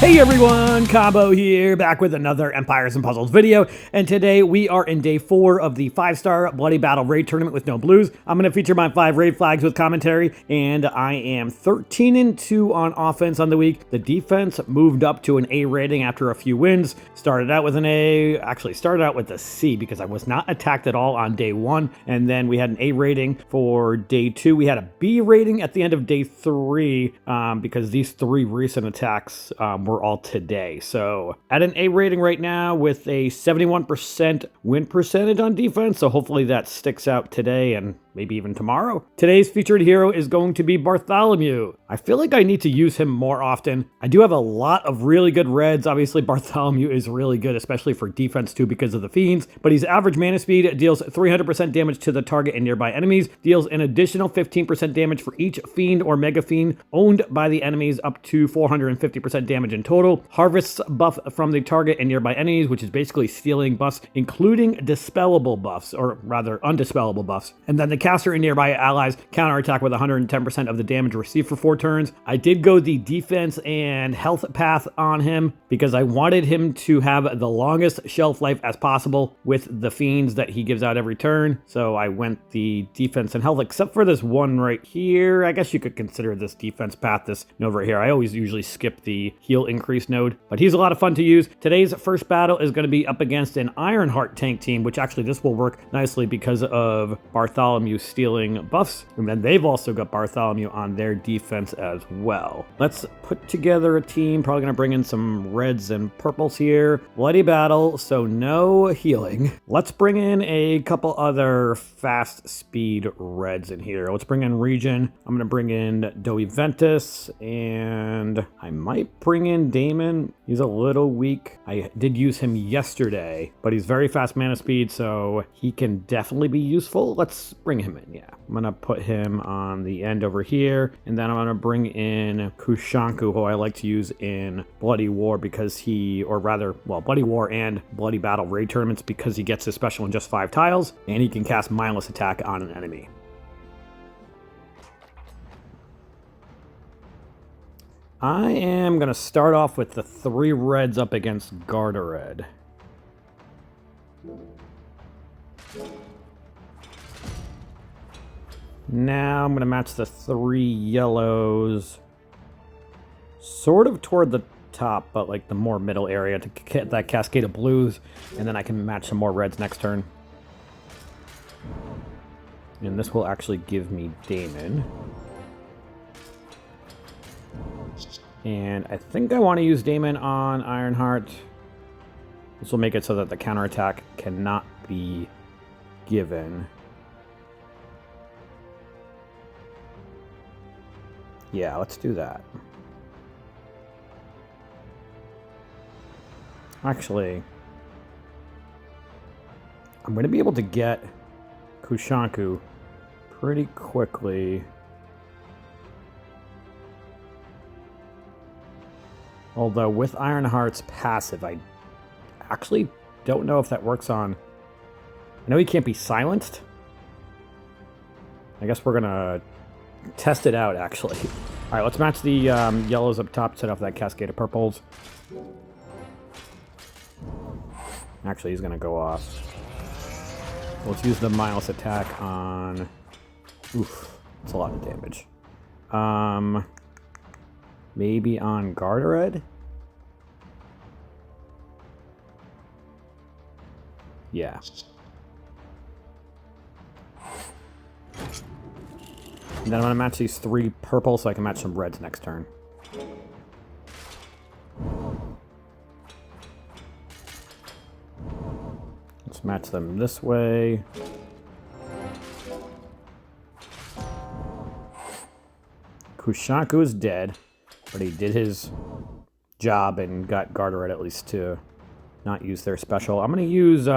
Hey everyone, Cabo here, back with another Empires and Puzzles video, and today we are in day 4 of the 5-star Bloody Battle Raid Tournament with no blues. I'm going to feature my 5 raid flags with commentary, and I am 13-2 on offense on the week. The defense moved up to an A rating after a few wins. Started out with an A, actually started out with a C because I was not attacked at all on day 1, and then we had an A rating for day 2. We had a B rating at the end of day 3 because these 3 recent attacks were all today. So at an A rating right now with a 71% win percentage on defense. So hopefully that sticks out today and maybe even tomorrow. Today's featured hero is going to be Bartholomew. I feel like I need to use him more often. I do have a lot of really good reds. Obviously, Bartholomew is really good, especially for defense too because of the fiends, but he's average mana speed, deals 300% damage to the target and nearby enemies, deals an additional 15% damage for each fiend or mega fiend owned by the enemies up to 450% damage in total, harvests buff from the target and nearby enemies, which is basically stealing buffs, including dispellable buffs, or rather undispellable buffs, and then the caster and nearby allies counterattack with 110% of the damage received for 4 turns. I did go the defense and health path on him because I wanted him to have the longest shelf life as possible with the fiends that he gives out every turn. So I went the defense and health, except for this one right here. I guess you could consider this defense path, this node right here. I always usually skip the heal increase node, but he's a lot of fun to use. Today's first battle is going to be up against an Ironheart tank team, which actually this will work nicely because of Bartholomew stealing buffs, and then they've also got Bartholomew on their defense as well. Let's put together a team. Probably going to bring in some reds and purples here. Bloody battle, so no healing. Let's bring in a couple other fast speed reds in here. Let's bring in Regen. I'm going to bring in Doe Ventus, and I might bring in Damon. He's a little weak. I did use him yesterday, but he's very fast mana speed, so he can definitely be useful. Let's bring him in, yeah. I'm gonna put him on the end over here, and then I'm gonna bring in Kushanku, who I like to use in Bloody War because he, or rather, well, Bloody War and Bloody Battle raid tournaments because he gets his special in just 5 tiles, and he can cast mindless attack on an enemy. I am gonna start off with the 3 reds up against Gardared. Now I'm going to match the 3 yellows sort of toward the top, but like the more middle area to get that cascade of blues, and then I can match some more reds next turn. And this will actually give me Damon. And I think I want to use Damon on Ironheart. This will make it so that the counterattack cannot be given. Yeah, let's do that. Actually, I'm going to be able to get Kushanku pretty quickly. Although with Ironheart's passive, I actually don't know if that works on... I know he can't be silenced. I guess we're going to test it out, actually. All right, let's match the yellows up top, set off that cascade of purples. Actually, he's going to go off. Let's use the mindless attack on... Oof, that's a lot of damage. Maybe on Gardared? Yeah. And then I'm going to match these 3 purple so I can match some reds next turn. Let's match them this way. Kushanku is dead, but he did his job and got Gardared at least to not use their special. I'm going to use...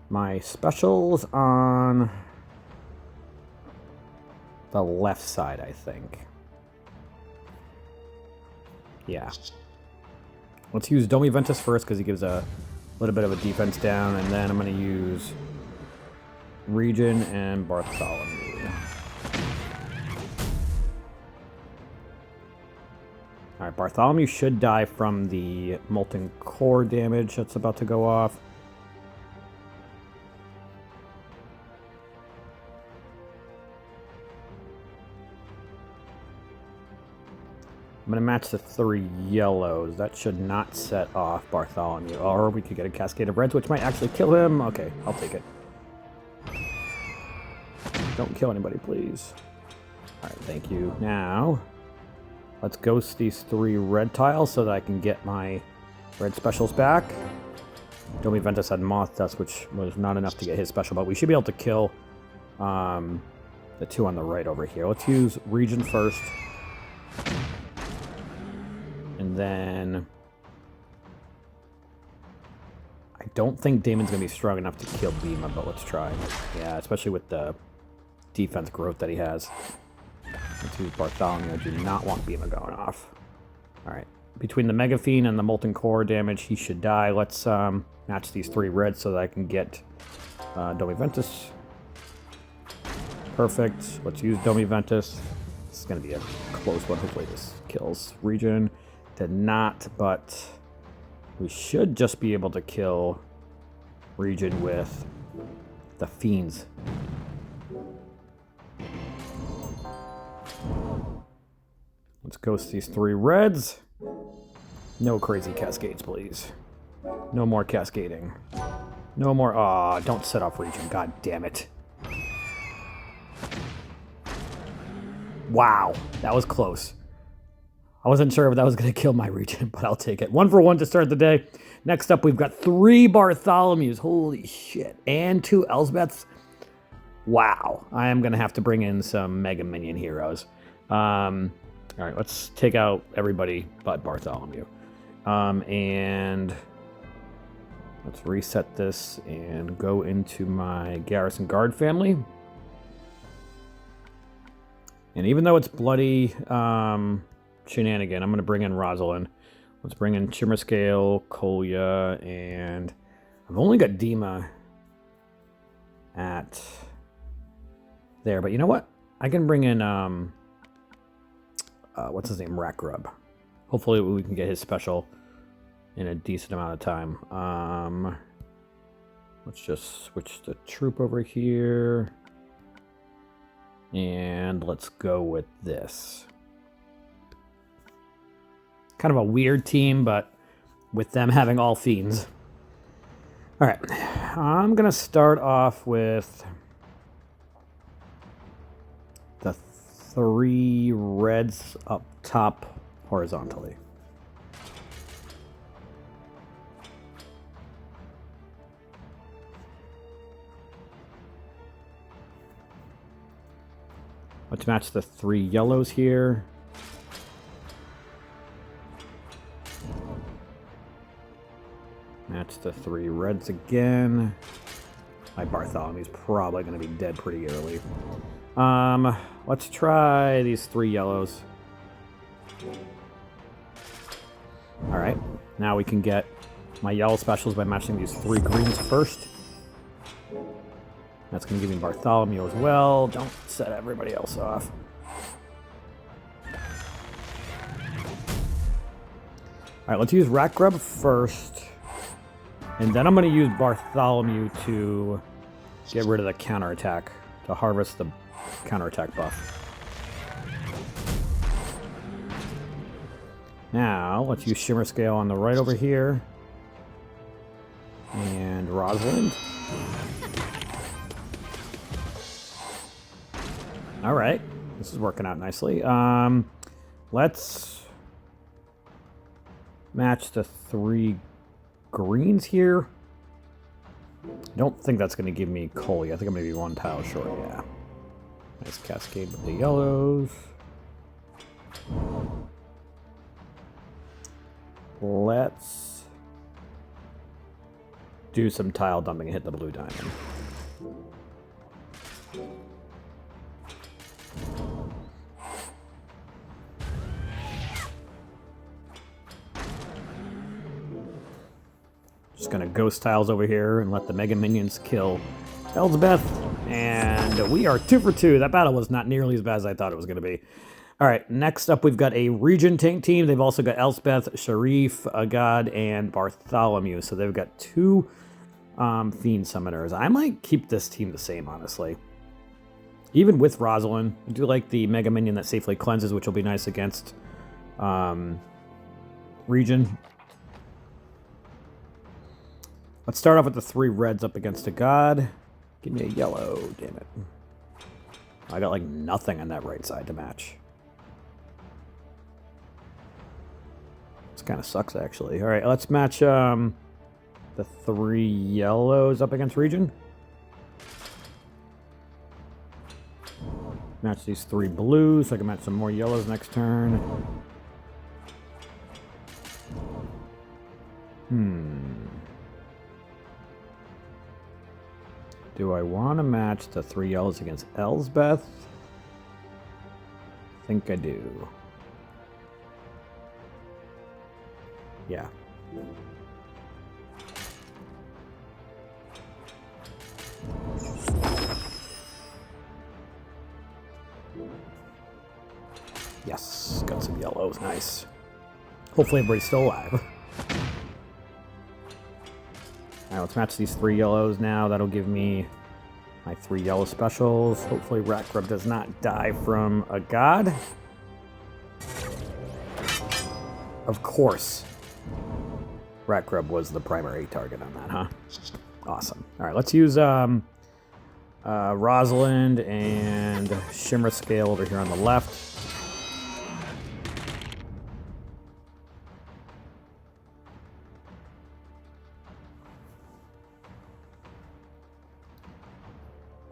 my specials on the left side, I think. Yeah. Let's use Domi Ventus first because he gives a little bit of a defense down, and then I'm going to use Regen and Bartholomew. Alright, Bartholomew should die from the molten core damage that's about to go off. I'm going to match the 3 yellows. That should not set off Bartholomew. Or we could get a cascade of reds, which might actually kill him. Okay, I'll take it. Don't kill anybody, please. Alright, thank you. Now, let's ghost these 3 red tiles so that I can get my red specials back. Domi Ventus had Moth Dust, which was not enough to get his special, but we should be able to kill the 2 on the right over here. Let's use Region first. And then I don't think Damon's going to be strong enough to kill Bima, but let's try. Yeah, especially with the defense growth that he has. Let's use Bartholomew. I do not want Bima going off. Alright. Between the Mega Fiend and the Molten Core damage, he should die. Let's match these 3 reds so that I can get Domi Ventus. Perfect. Let's use Domi Ventus. This is going to be a close one. Hopefully this kills Region. Did not, but we should just be able to kill Region with the Fiends. Let's ghost these 3 reds. No crazy cascades, please. No more cascading. No more... Aw, don't set off Region. God damn it. Wow, that was close. I wasn't sure if that was going to kill my Region, but I'll take it. 1 for 1 to start the day. Next up, we've got 3 Bartholomews. Holy shit. And 2 Elsbeths. Wow. I am going to have to bring in some Mega Minion heroes. Alright, let's take out everybody but Bartholomew. And let's reset this and go into my Garrison Guard family. And even though it's bloody shenanigan, I'm going to bring in Rosalind. Let's bring in Shimmerscale, Kolya, and I've only got Dima at there. But you know what? I can bring in, what's his name? Ratgrub. Hopefully we can get his special in a decent amount of time. Let's just switch the troop over here. And let's go with this. Kind of a weird team, but with them having all fiends. Alright, I'm going to start off with the 3 reds up top horizontally. Let's match the 3 yellows here. Match the 3 reds again. My Bartholomew's probably going to be dead pretty early. Let's try these 3 yellows. Alright, now we can get my yellow specials by matching these 3 greens first. That's going to give me Bartholomew as well. Don't set everybody else off. Alright, let's use Ratgrub first. And then I'm going to use Bartholomew to get rid of the counterattack. To harvest the counterattack buff. Now, let's use Shimmerscale on the right over here. And Rosalind. Alright, this is working out nicely. Let's match the 3 greens here. I don't think that's going to give me Kolya. I think I'm going to be 1 tile short, yeah. Nice cascade with the yellows. Let's do some tile dumping and hit the blue diamond. Just gonna ghost tiles over here and let the Mega Minions kill Elsbeth. And we are 2 for 2. That battle was not nearly as bad as I thought it was gonna be. All right, next up we've got a Region tank team. They've also got Elspeth, Sharif, Agad, and Bartholomew. So they've got 2 Fiend Summoners. I might keep this team the same, honestly. Even with Rosalind. I do like the Mega Minion that safely cleanses, which will be nice against Region. Let's start off with the 3 reds up against Agad. Give me a yellow, damn it. I got like nothing on that right side to match. This kind of sucks, actually. All right, let's match the 3 yellows up against Region. Match these 3 blues, so I can match some more yellows next turn. Do I want to match the 3 yellows against Elsbeth? I think I do. Yeah. Yes, got some yellows, nice. Hopefully everybody's still alive. Alright, let's match these 3 yellows now. That'll give me my 3 yellow specials. Hopefully Rat Grub does not die from a god. Of course. Rat Grub was the primary target on that, huh? Awesome. Alright, let's use Rosalind and Shimmer Scale over here on the left.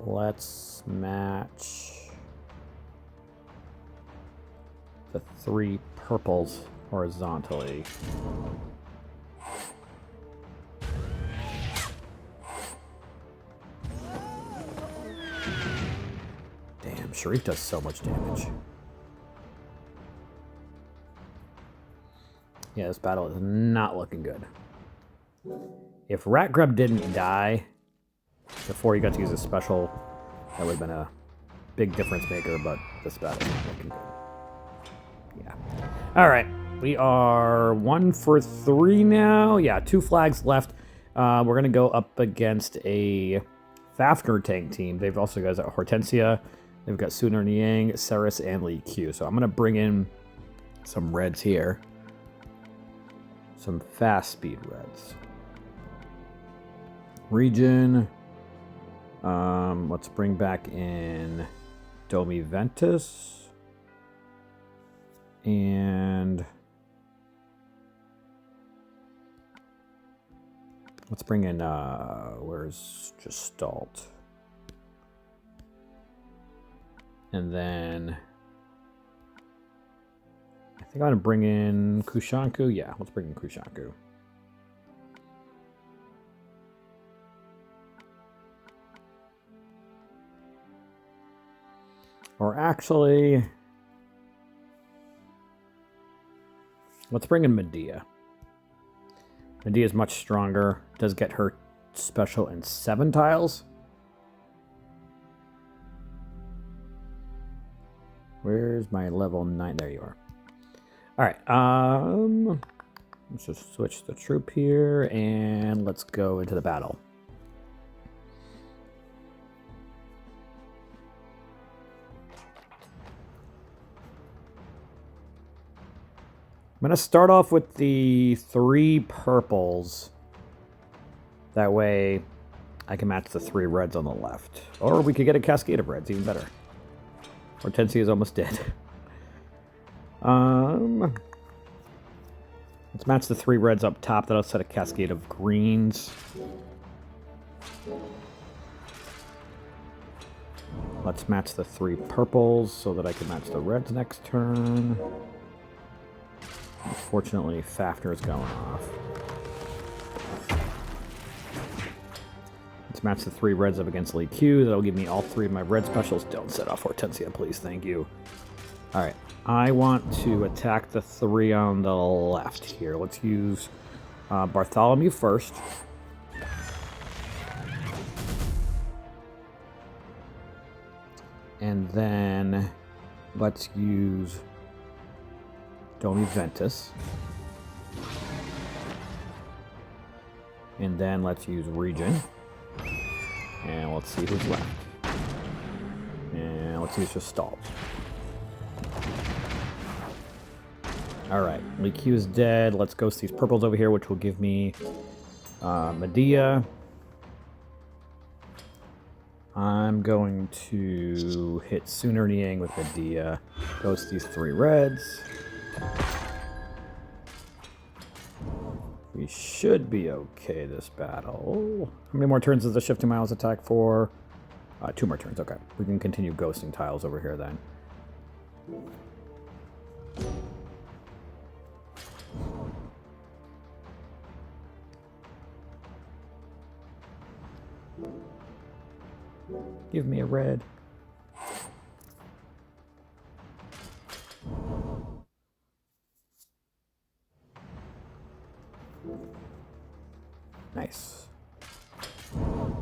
Let's match the 3 purples horizontally. Damn, Sharif does so much damage. Yeah, this battle is not looking good. If Rat Grub didn't die before he got to use a special, that would have been a big difference maker, but this battle's not looking good. Yeah. Alright, we are 1 for 3 now. Yeah, 2 flags left. We're going to go up against a Fafnir tank team. They've also got Hortensia. They've got Suner Niang, Ceres, and Li Q. So I'm going to bring in some reds here. Some fast speed reds. Region. Let's bring back in Domi Ventus. And let's bring in, where's Gestalt? And then I think I'm going to bring in Kushanku. Yeah, let's bring in Kushanku. Or actually, let's bring in Medea. Medea is much stronger. Does get her special in 7 tiles. Where's my level 9? There you are. Alright, let's just switch the troop here, and let's go into the battle. I'm going to start off with the 3 purples. That way I can match the 3 reds on the left. Or we could get a cascade of reds, even better. Hortensia is almost dead. Let's match the 3 reds up top. That'll set a cascade of greens. Let's match the 3 purples so that I can match the reds next turn. Unfortunately, Fafnir's going off. Let's match the 3 reds up against Li Q. That'll give me all 3 of my red specials. Don't set off Hortensia, please. Thank you. Alright. I want to attack the 3 on the left here. Let's use Bartholomew first. And then Let's use Domi Ventus. And then let's use Regen. And let's see who's left. And let's use just Stall. Alright, Lee Q is dead. Let's ghost these purples over here, which will give me Medea. I'm going to hit Sooner Niang with Medea. Ghost these 3 reds. We should be okay this battle. How many more turns does the Shifting Miles attack for? 2 more turns, okay. We can continue ghosting tiles over here then. Give me a red. Nice.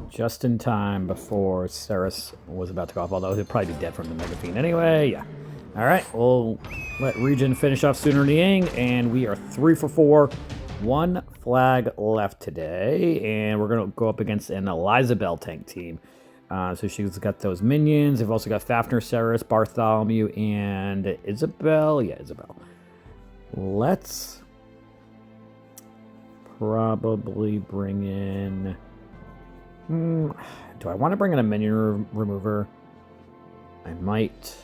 Just in time before Ceres was about to go off, although he'd probably be dead from the Mega Fiend anyway. Yeah. Alright, we'll let Regen finish off Sooner Niang, and we are 3 for 4. 1 flag left today, and we're going to go up against an Elizabeth tank team. So she's got those minions. They've also got Fafnir, Ceres, Bartholomew, and Isabel. Yeah, Isabel. Let's probably bring in... do I want to bring in a minion remover? I might...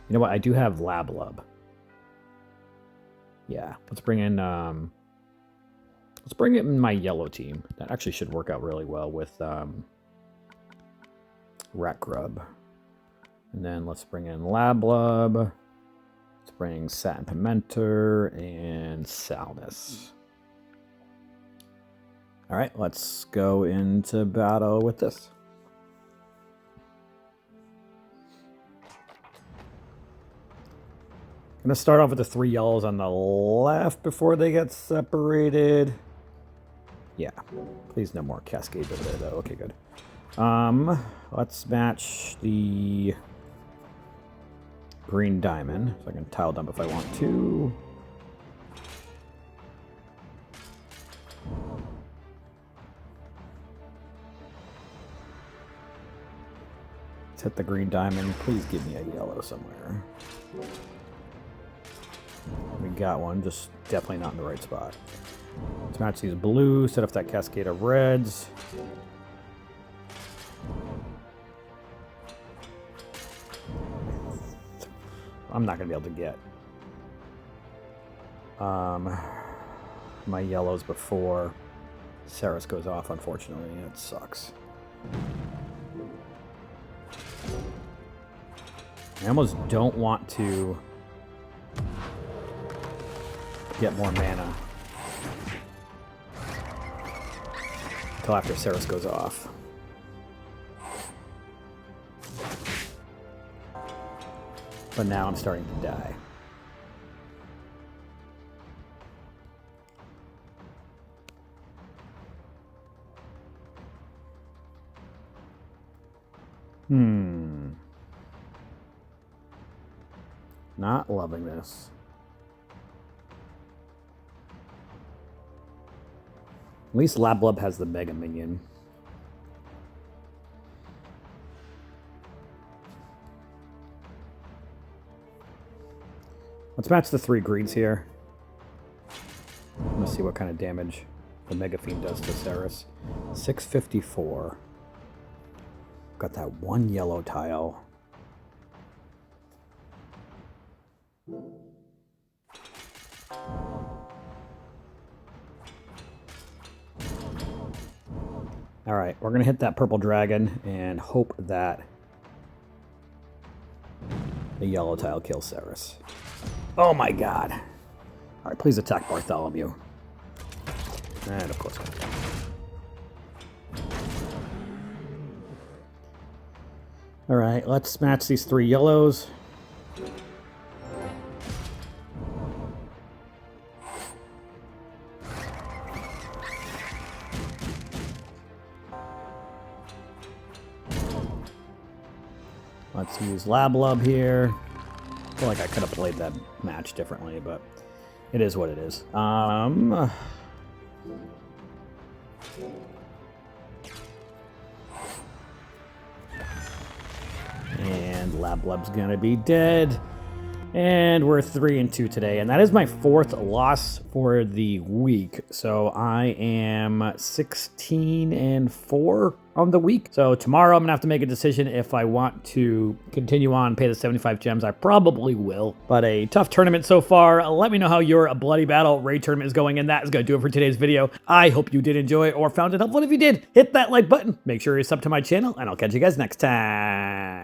You know what? I do have Lab. Yeah, let's bring in... let's bring in my yellow team. That actually should work out really well with... Rat Grub. And then let's bring in Lablub. Let's bring Satin Pimenter and Salnus. Alright, let's go into battle with this. Gonna start off with the 3 yellows on the left before they get separated. Yeah, please no more cascades over there though. Okay, good. Let's match the green diamond, so I can tile dump if I want to. Let's hit the green diamond. Please give me a yellow somewhere. We got one, just definitely not in the right spot. Let's match these blues, set off that cascade of reds. I'm not going to be able to get my yellows before Ceres goes off, unfortunately. It sucks. I almost don't want to get more mana until after Ceres goes off. But now I'm starting to die. Not loving this. At least Lablub has the Mega Minion. Let's match the 3 greens here. Let's see what kind of damage the Mega Fiend does to Ceres. 654. Got that 1 yellow tile. Alright, we're going to hit that purple dragon and hope that the yellow tile kills Ceres. Oh my god. Alright, please attack Bartholomew. And of course. Alright, let's match these 3 yellows. Let's use Lablub here. I feel like I could have played that match differently, but it is what it is. And Lableb's gonna be dead. And we're 3-2 today, and that is my 4th loss for the week. So I am 16-4 on the week. So tomorrow I'm gonna have to make a decision if I want to continue on, pay the 75 gems. I probably will, but a tough tournament so far. Let me know how your Bloody Battle raid tournament is going, and that is gonna do it for today's video. I hope you did enjoy it or found it helpful. If you did, hit that like button. Make sure you're sub to my channel, and I'll catch you guys next time.